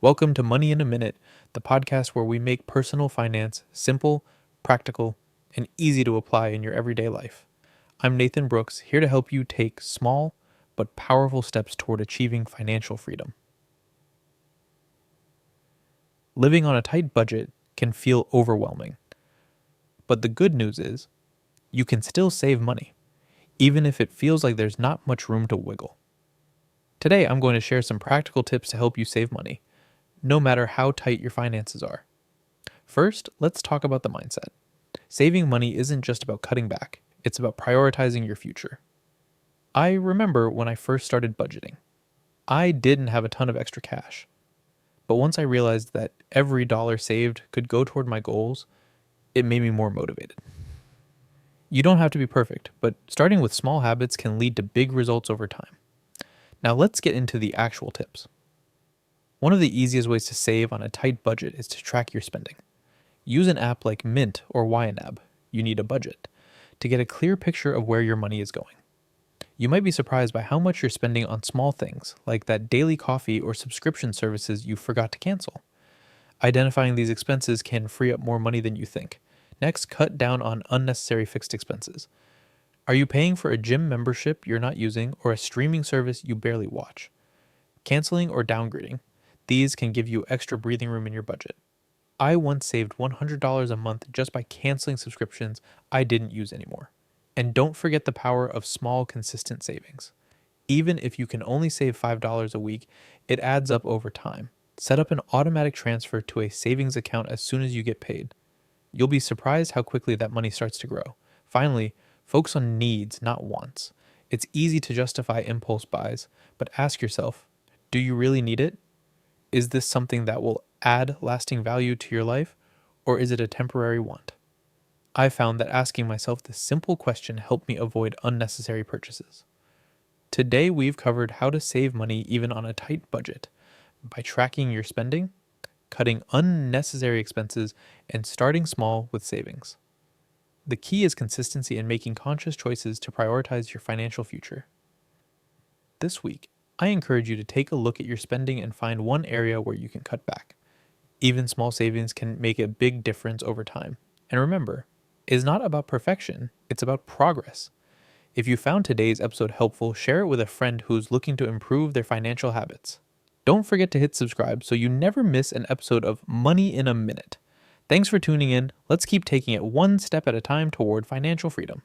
Welcome to Money in a Minute, the podcast where we make personal finance simple, practical, and easy to apply in your everyday life. I'm Nathan Brooks, here to help you take small but powerful steps toward achieving financial freedom. Living on a tight budget can feel overwhelming, but the good news is you can still save money, even if it feels like there's not much room to wiggle. Today, I'm going to share some practical tips to help you save money, no matter how tight your finances are. First, let's talk about the mindset. Saving money isn't just about cutting back, it's about prioritizing your future. I remember when I first started budgeting. I didn't have a ton of extra cash. But once I realized that every dollar saved could go toward my goals, it made me more motivated. You don't have to be perfect, but starting with small habits can lead to big results over time. Now let's get into the actual tips. One of the easiest ways to save on a tight budget is to track your spending. Use an app like Mint or YNAB, you need a budget, to get a clear picture of where your money is going. You might be surprised by how much you're spending on small things, like that daily coffee or subscription services you forgot to cancel. Identifying these expenses can free up more money than you think. Next, cut down on unnecessary fixed expenses. Are you paying for a gym membership you're not using or a streaming service you barely watch? Canceling or downgrading. These can give you extra breathing room in your budget. I once saved $100 a month just by canceling subscriptions I didn't use anymore. And don't forget the power of small, consistent savings. Even if you can only save $5 a week, it adds up over time. Set up an automatic transfer to a savings account as soon as you get paid. You'll be surprised how quickly that money starts to grow. Finally, focus on needs, not wants. It's easy to justify impulse buys, but ask yourself, do you really need it? Is this something that will add lasting value to your life, or is it a temporary want? I found that asking myself this simple question helped me avoid unnecessary purchases. Today, we've covered how to save money even on a tight budget by tracking your spending, cutting unnecessary expenses, and starting small with savings. The key is consistency and making conscious choices to prioritize your financial future. This week, I encourage you to take a look at your spending and find one area where you can cut back. Even small savings can make a big difference over time. And remember, it's not about perfection, it's about progress. If you found today's episode helpful, share it with a friend who's looking to improve their financial habits. Don't forget to hit subscribe so you never miss an episode of Money in a Minute. Thanks for tuning in. Let's keep taking it one step at a time toward financial freedom.